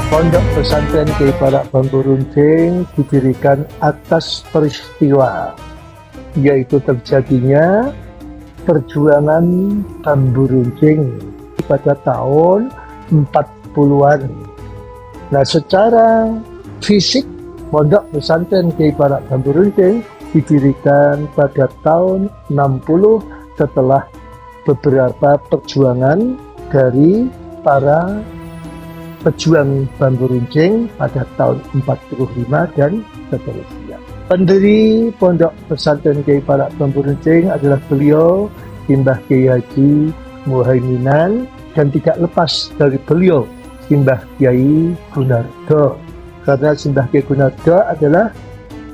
Pondok Pesantren Kiai Barak Bambu Runcing didirikan atas peristiwa, yaitu terjadinya perjuangan Bambu Runcing pada tahun 40-an. Nah, secara fisik Pondok Pesantren Kiai Barak Bambu Runcing didirikan pada tahun 60 setelah beberapa perjuangan dari para pejuang Bambu Runcing pada tahun 45 dan seterusnya. Pendiri Pondok Pesantren Kiai Barak Bambu Runcing adalah beliau Simbah Kiai Haji Muhaiminan, dan tidak lepas dari beliau Simbah Kiai Gunardo, karena Simbah Kiai Gunardo adalah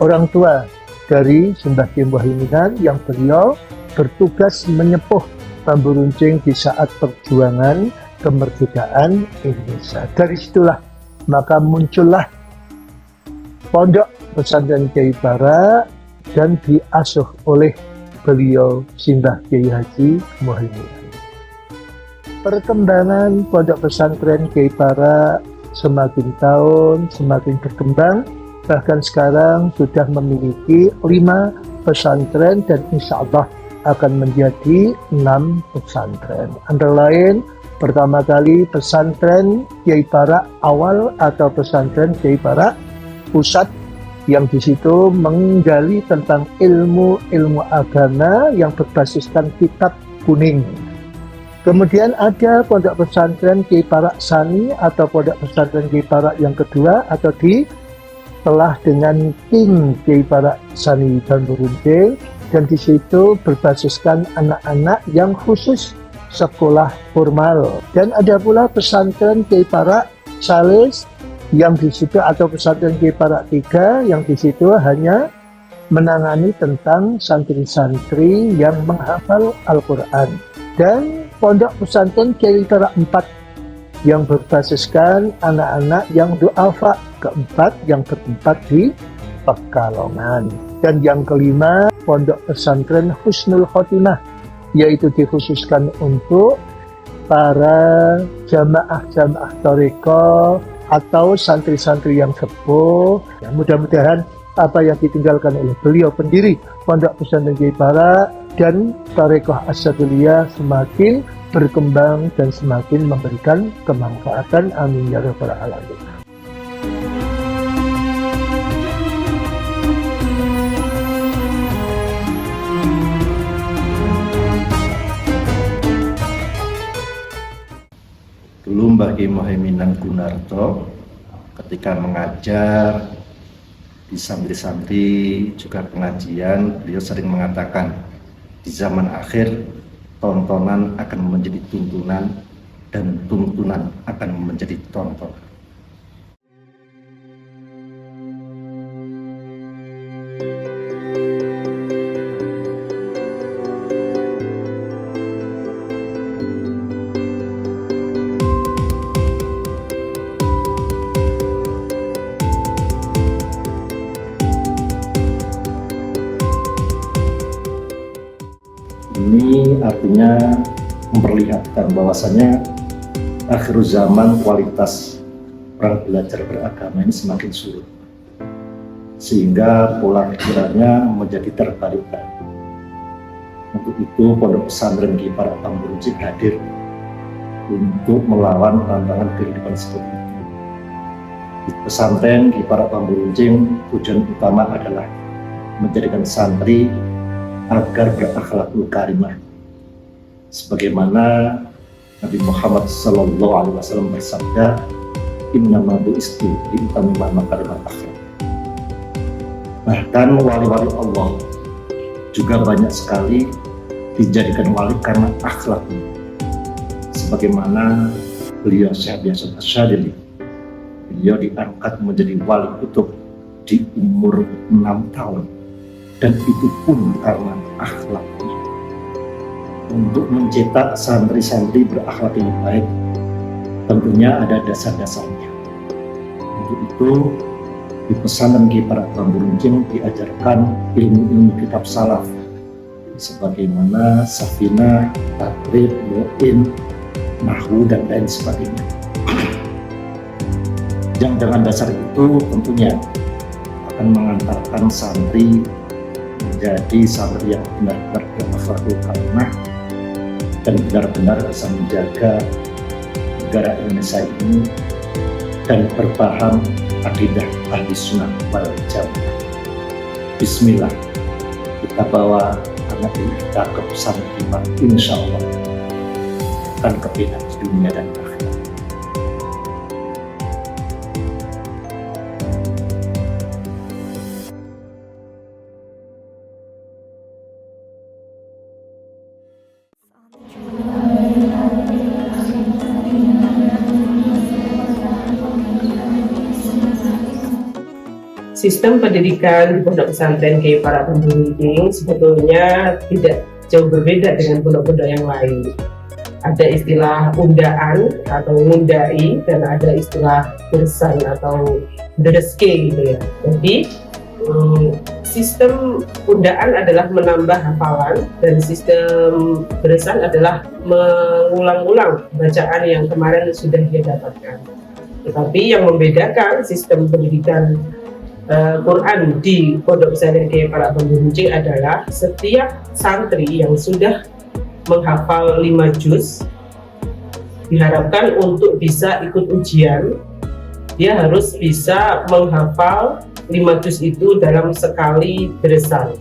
orang tua dari Simbah Kiai Muhaiminan yang beliau bertugas menyepuh Bambu Runcing di saat perjuangan kemerdekaan Indonesia. Dari situlah maka muncullah Pondok Pesantren Kiai Barak dan diasuh oleh beliau Simbah Kiai Haji Muhaiminan. Perkembangan Pondok Pesantren Kiai Barak semakin tahun semakin berkembang, bahkan sekarang sudah memiliki 5 pesantren dan insya Allah akan menjadi 6 pesantren. Antara lain, pertama kali pesantren Kiai Barak awal atau pesantren Kiai Barak pusat, yang di situ menggali tentang ilmu agama yang berbasiskan kitab kuning. Kemudian ada pondok pesantren Kiai Barak Sani atau pondok pesantren Kiai Barak yang kedua, atau telah dengan King Kiai Barak Sani Bambu Runcing, dan di situ berbasiskan anak-anak yang khusus sekolah formal. Dan ada pula pesantren Kiai Barak Salis yang di situ, atau pesantren Kiai Barak 3 yang di situ hanya menangani tentang santri-santri yang menghafal Al-Quran. Dan pondok pesantren Kiai Barak 4 yang berbasiskan anak-anak yang du'afa, keempat yang bertempat di Pekalongan. Dan yang kelima, pondok pesantren Husnul Khotimah, yaitu dikhususkan untuk para jamaah-jamaah thariqah atau santri-santri yang sepuh. Ya, mudah-mudahan apa yang ditinggalkan oleh beliau pendiri Pondok Pesantren Kiai Barak dan thariqah As-Sadiliyah semakin berkembang dan semakin memberikan kemanfaatan. Amin ya rabbal alamin. Dulu Mbah Kiai Muhaiminan Gunardo ketika mengajar di santri-santri juga pengajian, beliau sering mengatakan di zaman akhir tontonan akan menjadi tuntunan dan tuntunan akan menjadi tontonan. Ini artinya memperlihatkan bahwasanya akhir zaman kualitas orang belajar beragama ini semakin surut, sehingga pola pikirannya menjadi terbalikan. Untuk itu Pondok Pesantren Kiai Barak Bambu Runcing hadir untuk melawan tantangan kehidupan seperti itu. Di pesantren Kiai Barak Bambu Runcing tujuan utama adalah menjadikan santri agar berakhlakul karimah, sebagaimana Nabi Muhammad SAW bersabda, innama bu'istu liutammima makarimal akhlak. Bahkan wali-wali Allah juga banyak sekali dijadikan wali karena akhlaknya, sebagaimana beliau Syekh Hasan Asyadili, beliau diangkat menjadi wali kutub di umur 6 tahun. Dan itu pun karena akhlaknya. Untuk mencetak santri-santri berakhlak yang baik, tentunya ada dasar-dasarnya. Untuk itu, di pesantren Kiai Barak Bambu Runcing diajarkan ilmu-ilmu kitab salaf, sebagaimana Safinah, Takrib, Mu'in, Nahwu, dan lain sebagainya. Yang dengan dasar itu tentunya akan mengantarkan santri menjadi santri yang benar-benar bermakhluk kalimah dan benar-benar bisa menjaga negara Indonesia ini dan berpaham akidah ahli sunnah wal jamaah. Bismillah, kita bawa anak ini kita ke pesantren, insya Allah akan kebaikan di dunia dan akhirat. Sistem pendidikan di Pondok Pesantren Kiai Para Pembimbing sebetulnya tidak jauh berbeda dengan pondok-pondok yang lain. Ada istilah undaan atau ngundai dan ada istilah bersan atau bereske gitu ya. Jadi sistem undaan adalah menambah hafalan dan sistem bersan adalah mengulang-ulang bacaan yang kemarin sudah dia dapatkan. Tetapi yang membedakan sistem pendidikan Quran di Pondok Pesantren Kiai Para Pembimbing adalah setiap santri yang sudah menghafal 5 juz diharapkan untuk bisa ikut ujian, dia harus bisa menghafal 5 juz itu dalam sekali beresan.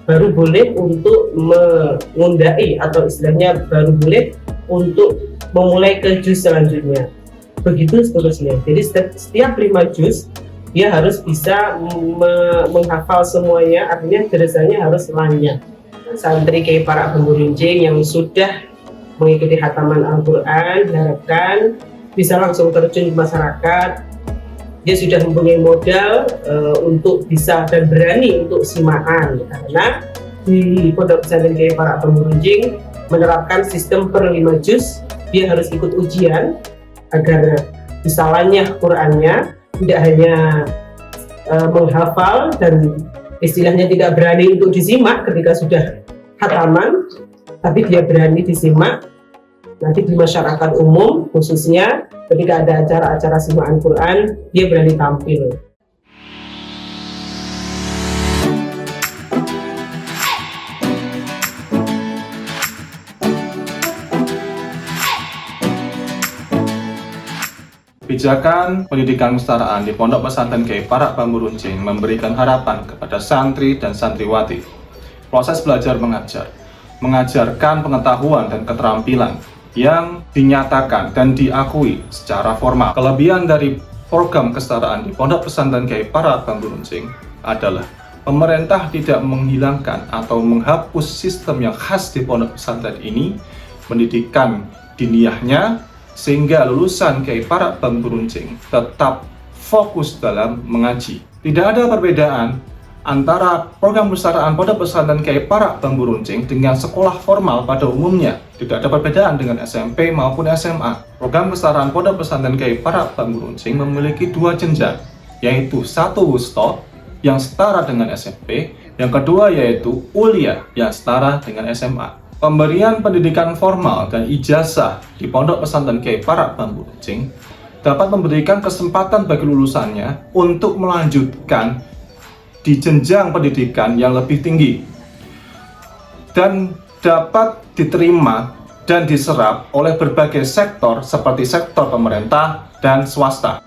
Baru boleh untuk mengundai atau istilahnya baru boleh untuk memulai ke juz selanjutnya. Begitu seterusnya. Jadi setiap 5 juz dia harus bisa menghafal semuanya, artinya deresannya harus lanjut. Santri Kiai Para Pembimbing yang sudah mengikuti khataman Al-Quran diharapkan bisa langsung terjun di masyarakat. Dia sudah mempunyai modal untuk bisa dan berani untuk simaan, karena di Pondok Pesantren Kiai Para Pembimbing menerapkan sistem per 5 juz. Dia harus ikut ujian agar bisa lanyah Qurannya, tidak hanya menghafal dan istilahnya tidak berani untuk disimak ketika sudah khataman, tapi dia berani disimak nanti di masyarakat umum, khususnya ketika ada acara-acara simaan Quran, dia berani tampil. Kebijakan pendidikan kesetaraan di Pondok Pesantren Kiai Para Pembimbing memberikan harapan kepada santri dan santriwati. Proses belajar mengajar, mengajarkan pengetahuan dan keterampilan yang dinyatakan dan diakui secara formal. Kelebihan dari program kesetaraan di Pondok Pesantren Kiai Para Pembimbing adalah pemerintah tidak menghilangkan atau menghapus sistem yang khas di pondok pesantren ini, pendidikan diniyahnya, sehingga lulusan Kiai Para Pembimbing tetap fokus dalam mengaji. Tidak ada perbedaan antara program kesetaraan Pondok Pesantren Kiai Para Pembimbing dengan sekolah formal pada umumnya. Tidak ada perbedaan dengan SMP maupun SMA. Program kesetaraan Pondok Pesantren Kiai Para Pembimbing memiliki 2 jenjang, yaitu 1 wusta yang setara dengan SMP, yang kedua yaitu ulia yang setara dengan SMA. Pemberian pendidikan formal dan ijazah di Pondok Pesantren Kiai Para Pembimbing dapat memberikan kesempatan bagi lulusannya untuk melanjutkan di jenjang pendidikan yang lebih tinggi dan dapat diterima dan diserap oleh berbagai sektor seperti sektor pemerintah dan swasta.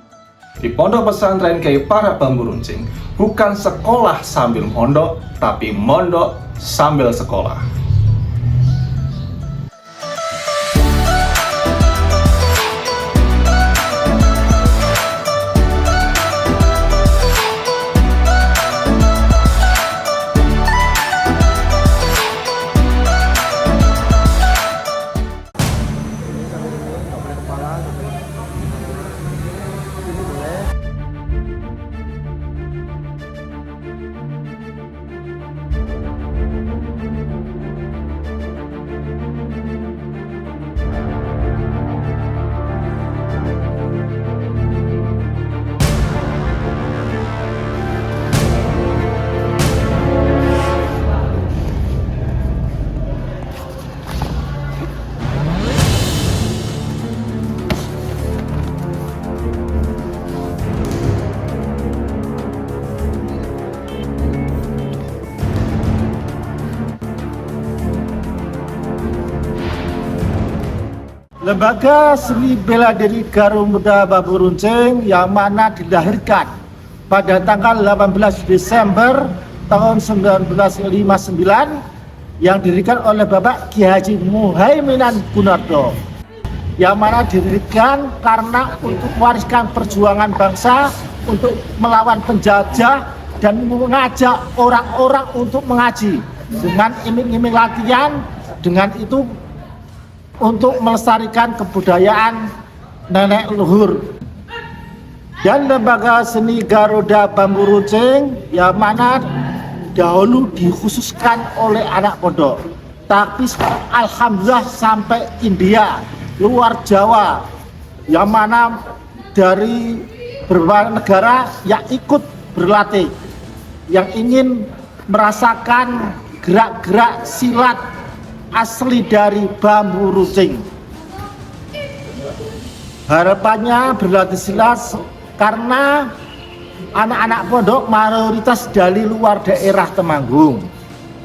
Di Pondok Pesantren Kiai Para Pembimbing bukan sekolah sambil mondok, tapi mondok sambil sekolah. Lembaga Seni Bela Diri Garuda Bambu Runcing yang mana dilahirkan pada tanggal 18 Desember tahun 1959 yang didirikan oleh Bapak Ki Haji Muhaimin Gunardo, yang mana didirikan karena untuk mewariskan perjuangan bangsa untuk melawan penjajah dan mengajak orang-orang untuk mengaji dengan iming-iming latihan, dengan itu untuk melestarikan kebudayaan nenek luhur. Dan lembaga seni Garuda Bambu Runcing yang mana dahulu dikhususkan oleh anak pondok, tapi alhamdulillah sampai India, luar Jawa, yang mana dari berbagai negara yang ikut berlatih, yang ingin merasakan gerak-gerak silat asli dari bambu runcing. Harapannya berlatih silat karena anak-anak pondok mayoritas dari luar daerah Temanggung.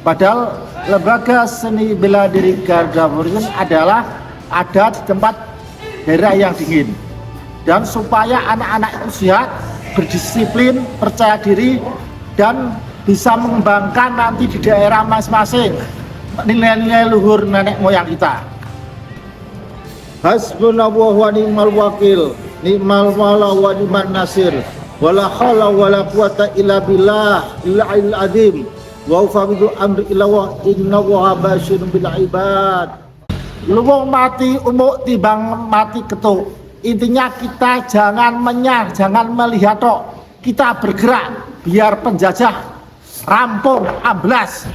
Padahal lembaga seni bela diri Garuda Bambu Runcing adalah ada di tempat daerah yang dingin. Dan supaya anak-anak itu sehat, berdisiplin, percaya diri, dan bisa mengembangkan nanti di daerah masing-masing nilai-nilai luhur nenek moyang kita. Hasbunallahu wa ni'mal wakil, ni'mal maula wa ni'man nasir, wala haula wala quwata illa billah il azim, wa ufawidu amri ila wa innahu basirun bil ibad. Luwung mati umuk timbang mati ketuk. Intinya kita jangan menyah, jangan melihat tok. Kita bergerak biar penjajah rampung, amblas.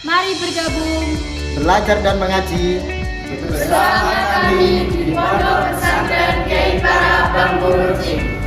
Mari bergabung, Belajar dan mengaji bersama kami di Pondok Pesantren Kiai Para Bambu Runcing.